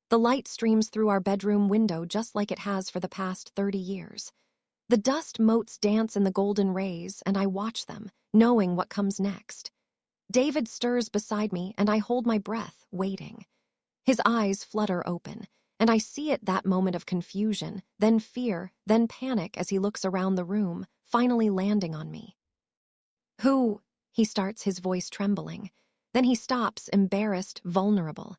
The light streams through our bedroom window just like it has for the past 30 years. The dust motes dance in the golden rays, and I watch them, knowing what comes next. David stirs beside me, and I hold my breath, waiting. His eyes flutter open, and I see it that moment of confusion, then fear, then panic as he looks around the room, finally landing on me. "Who?" he starts, his voice trembling. Then he stops, embarrassed, vulnerable.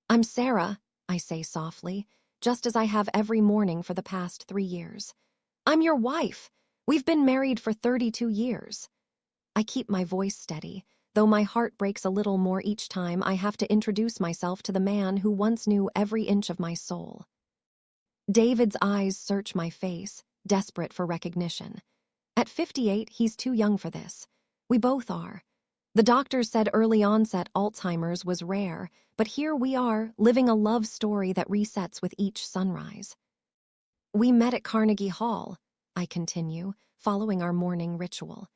"I'm Sarah," I say softly, just as I have every morning for the past 3 years. "I'm your wife. We've been married for 32 years. I keep my voice steady, though my heart breaks a little more each time I have to introduce myself to the man who once knew every inch of my soul. David's eyes search my face, desperate for recognition. At 58, he's too young for this. We both are. The doctors said early-onset Alzheimer's was rare, but here we are, living a love story that resets with each sunrise. "We met at Carnegie Hall," I continue, following our morning ritual.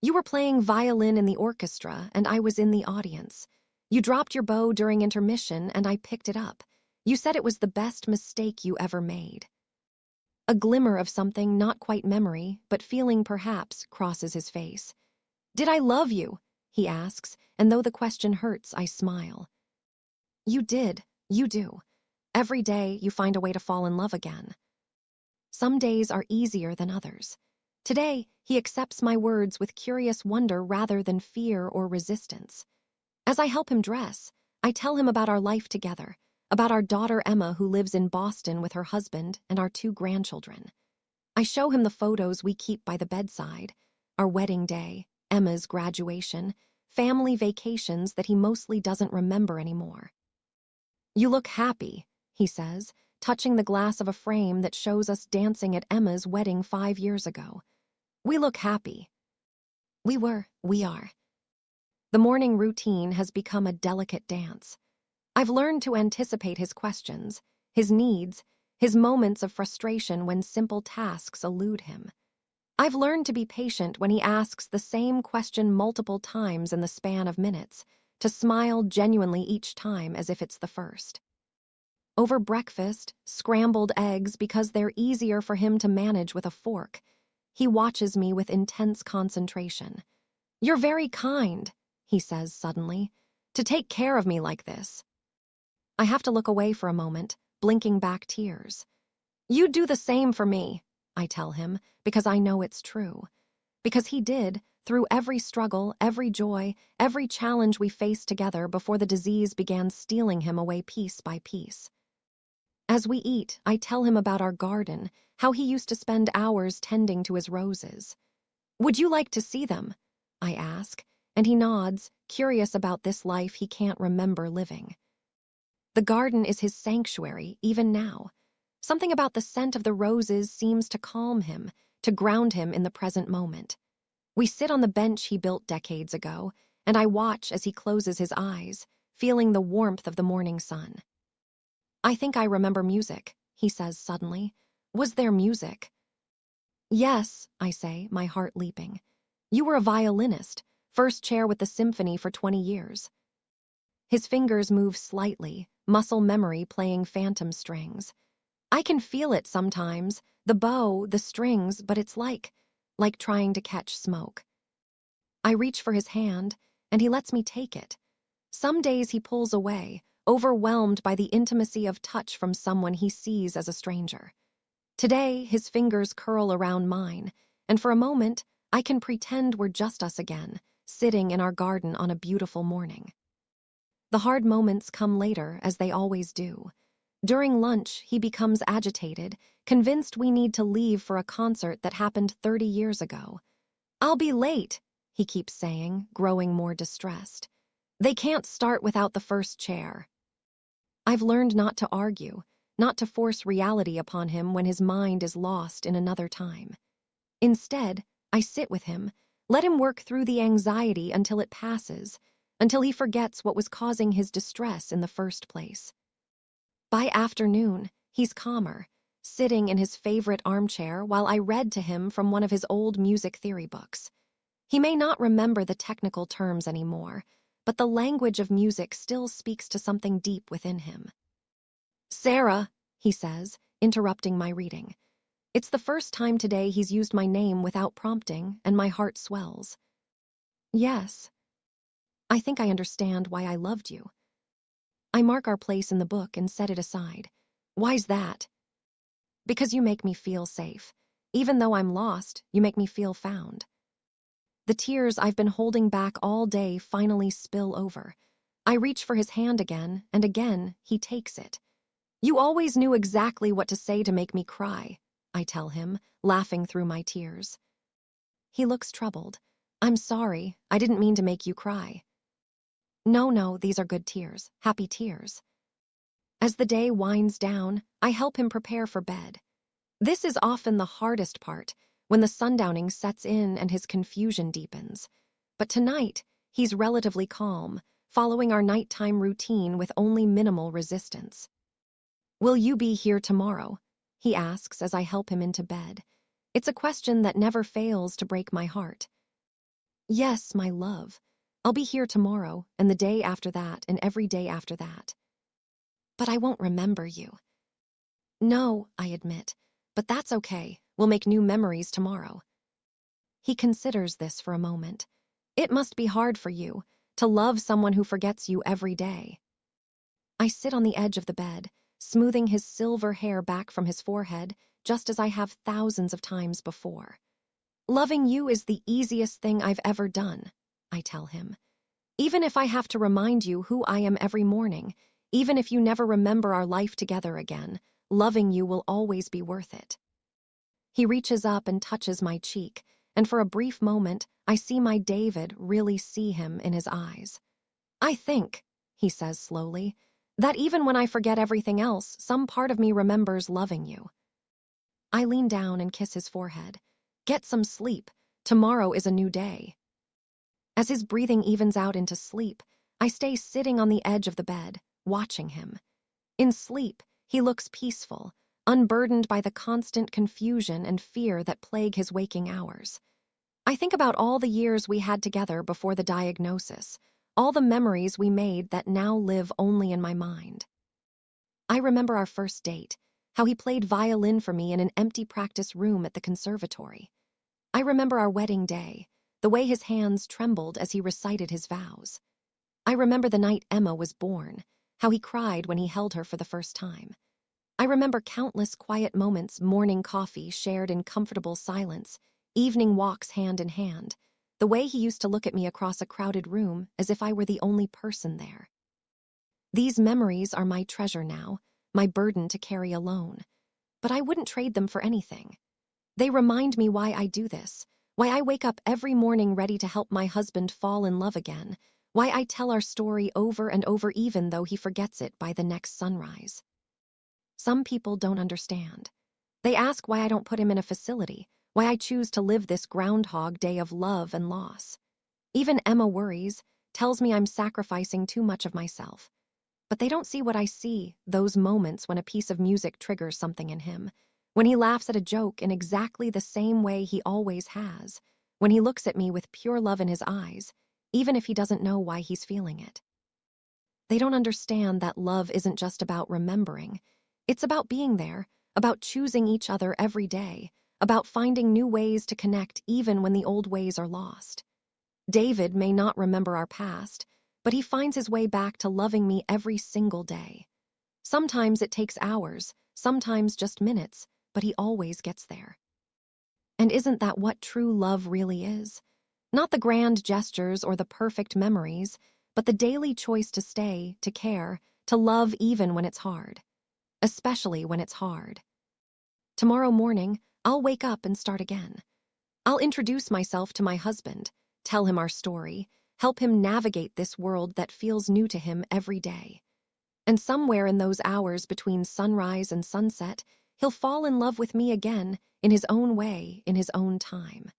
"You were playing violin in the orchestra, and I was in the audience. You dropped your bow during intermission, and I picked it up. You said it was the best mistake you ever made." A glimmer of something, not quite memory, but feeling perhaps, crosses his face. "Did I love you?" he asks, and though the question hurts, I smile. "You did. You do. Every day, you find a way to fall in love again. Some days are easier than others. Today, he accepts my words with curious wonder rather than fear or resistance. As I help him dress, I tell him about our life together, about our daughter Emma who lives in Boston with her husband and our 2 grandchildren. I show him the photos we keep by the bedside, our wedding day, Emma's graduation, family vacations that he mostly doesn't remember anymore. "You look happy," he says, touching the glass of a frame that shows us dancing at Emma's wedding 5 years ago. "We look happy." We are. The morning routine has become a delicate dance. I've learned to anticipate his questions, his needs, his moments of frustration when simple tasks elude him. I've learned to be patient when he asks the same question multiple times in the span of minutes, to smile genuinely each time as if it's the first. Over breakfast, scrambled eggs because they're easier for him to manage with a fork. He watches me with intense concentration. "You're very kind," he says suddenly, "to take care of me like this." I have to look away for a moment, blinking back tears. "You do the same for me," I tell him, because I know it's true. Because he did, through every struggle, every joy, every challenge we faced together before the disease began stealing him away piece by piece. As we eat, I tell him about our garden, how he used to spend hours tending to his roses. "Would you like to see them?" I ask, and he nods, curious about this life he can't remember living. The garden is his sanctuary, even now. Something about the scent of the roses seems to calm him, to ground him in the present moment. We sit on the bench he built decades ago, and I watch as he closes his eyes, feeling the warmth of the morning sun. "I think I remember music," he says suddenly. "Was there music?" "Yes," I say, my heart leaping. "You were a violinist, first chair with the symphony for 20 years. His fingers move slightly, muscle memory playing phantom strings. I can feel it sometimes, the bow, the strings, but it's like trying to catch smoke. I reach for his hand, and he lets me take it. Some days he pulls away, overwhelmed by the intimacy of touch from someone he sees as a stranger. Today, his fingers curl around mine, and for a moment, I can pretend we're just us again, sitting in our garden on a beautiful morning. The hard moments come later, as they always do. During lunch, he becomes agitated, convinced we need to leave for a concert that happened 30 years ago. "I'll be late," he keeps saying, growing more distressed. "They can't start without the first chair." I've learned not to argue, not to force reality upon him when his mind is lost in another time. Instead, I sit with him, let him work through the anxiety until it passes, until he forgets what was causing his distress in the first place. By afternoon, he's calmer, sitting in his favorite armchair while I read to him from one of his old music theory books. He may not remember the technical terms anymore, but the language of music still speaks to something deep within him. Sarah, he says, interrupting my reading. It's the first time today he's used my name without prompting, and my heart swells. Yes. I think I understand why I loved you. I mark our place in the book and set it aside. Why's that? Because you make me feel safe. Even though I'm lost, you make me feel found. The tears I've been holding back all day finally spill over. I reach for his hand again, and again, he takes it. You always knew exactly what to say to make me cry, I tell him, laughing through my tears. He looks troubled. I'm sorry, I didn't mean to make you cry. No, these are good tears, happy tears. As the day winds down, I help him prepare for bed. This is often the hardest part, when the sundowning sets in and his confusion deepens. But tonight, he's relatively calm, following our nighttime routine with only minimal resistance. Will you be here tomorrow? He asks as I help him into bed. It's a question that never fails to break my heart. Yes, my love. I'll be here tomorrow, and the day after that, and every day after that. But I won't remember you. No, I admit, but that's okay. We'll make new memories tomorrow. He considers this for a moment. It must be hard for you, to love someone who forgets you every day. I sit on the edge of the bed, smoothing his silver hair back from his forehead, just as I have thousands of times before. Loving you is the easiest thing I've ever done, I tell him. Even if I have to remind you who I am every morning, even if you never remember our life together again, loving you will always be worth it. He reaches up and touches my cheek, and for a brief moment, I see my David really see him in his eyes. I think, he says slowly, that even when I forget everything else, some part of me remembers loving you. I lean down and kiss his forehead. Get some sleep. Tomorrow is a new day. As his breathing evens out into sleep, I stay sitting on the edge of the bed, watching him. In sleep, he looks peaceful, unburdened by the constant confusion and fear that plague his waking hours. I think about all the years we had together before the diagnosis, all the memories we made that now live only in my mind. I remember our first date, how he played violin for me in an empty practice room at the conservatory. I remember our wedding day, the way his hands trembled as he recited his vows. I remember the night Emma was born, how he cried when he held her for the first time. I remember countless quiet moments, morning coffee shared in comfortable silence, evening walks hand in hand, the way he used to look at me across a crowded room as if I were the only person there. These memories are my treasure now, my burden to carry alone. But I wouldn't trade them for anything. They remind me why I do this, why I wake up every morning ready to help my husband fall in love again, why I tell our story over and over even though he forgets it by the next sunrise. Some people don't understand. They ask why I don't put him in a facility, why I choose to live this Groundhog Day of love and loss. Even Emma worries, tells me I'm sacrificing too much of myself. But they don't see what I see, those moments when a piece of music triggers something in him, when he laughs at a joke in exactly the same way he always has, when he looks at me with pure love in his eyes, even if he doesn't know why he's feeling it. They don't understand that love isn't just about remembering. It's about being there, about choosing each other every day, about finding new ways to connect even when the old ways are lost. David may not remember our past, but he finds his way back to loving me every single day. Sometimes it takes hours, sometimes just minutes, but he always gets there. And isn't that what true love really is? Not the grand gestures or the perfect memories, but the daily choice to stay, to care, to love even when it's hard. Especially when it's hard. Tomorrow morning, I'll wake up and start again. I'll introduce myself to my husband, tell him our story, help him navigate this world that feels new to him every day. And somewhere in those hours between sunrise and sunset, he'll fall in love with me again, in his own way, in his own time.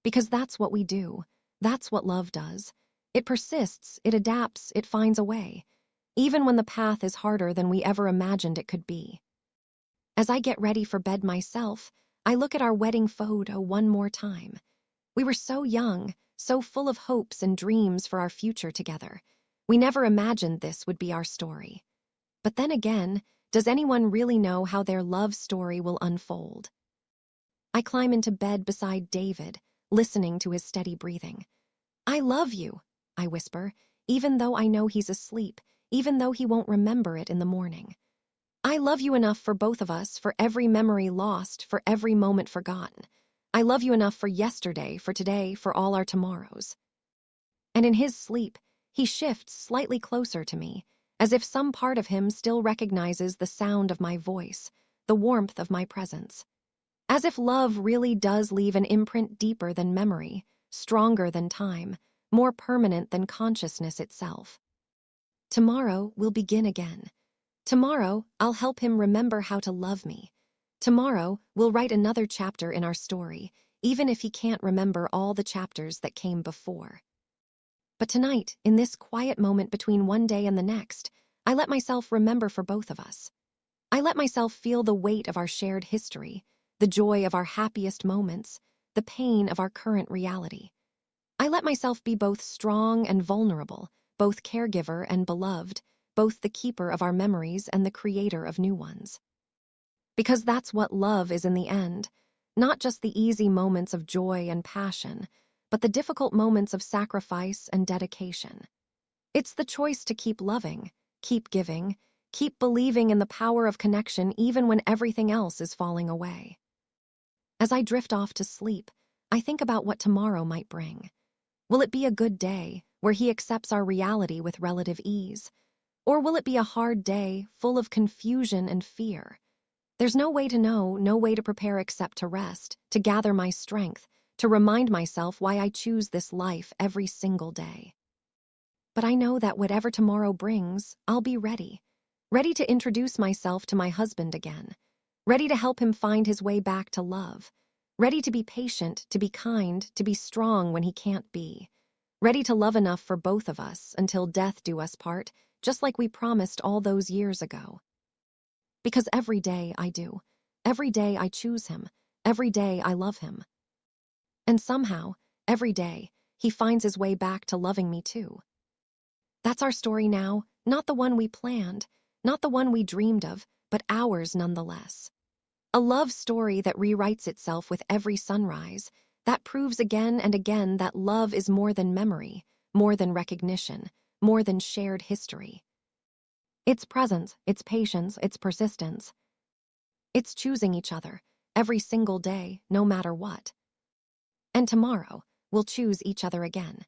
Because that's what we do. That's what love does. It persists, it adapts, it finds a way, even when the path is harder than we ever imagined it could be. As I get ready for bed myself, I look at our wedding photo one more time. We were so young, so full of hopes and dreams for our future together. We never imagined this would be our story. But then again, Does anyone really know how their love story will unfold? I climb into bed beside David, listening to his steady breathing. I love you, I whisper, even though I know he's asleep, even though he won't remember it in the morning. I love you enough for both of us, for every memory lost, for every moment forgotten. I love you enough for yesterday, for today, for all our tomorrows. And in his sleep, he shifts slightly closer to me, as if some part of him still recognizes the sound of my voice, the warmth of my presence. As if love really does leave an imprint deeper than memory, stronger than time, more permanent than consciousness itself. Tomorrow we'll begin again. Tomorrow I'll help him remember how to love me. Tomorrow we'll write another chapter in our story, even if he can't remember all the chapters that came before. But tonight, in this quiet moment between one day and the next, I let myself remember for both of us. I let myself feel the weight of our shared history, the joy of our happiest moments, the pain of our current reality. I let myself be both strong and vulnerable, both caregiver and beloved, both the keeper of our memories and the creator of new ones. Because that's what love is in the end, not just the easy moments of joy and passion, but the difficult moments of sacrifice and dedication. It's the choice to keep loving, keep giving, keep believing in the power of connection even when everything else is falling away. As I drift off to sleep, I think about what tomorrow might bring. Will it be a good day, where he accepts our reality with relative ease? Or will it be a hard day, full of confusion and fear? There's no way to know, no way to prepare except to rest, to gather my strength, to remind myself why I choose this life every single day. But I know that whatever tomorrow brings, I'll be ready. Ready to introduce myself to my husband again. Ready to help him find his way back to love. Ready to be patient, to be kind, to be strong when he can't be. Ready to love enough for both of us until death do us part, just like we promised all those years ago. Because every day I do. Every day I choose him. Every day I love him. And somehow, every day, he finds his way back to loving me too. That's our story now, not the one we planned, not the one we dreamed of, but ours nonetheless. A love story that rewrites itself with every sunrise, that proves again and again that love is more than memory, more than recognition, more than shared history. It's presence, it's patience, it's persistence. It's choosing each other, every single day, no matter what. And tomorrow, we'll choose each other again.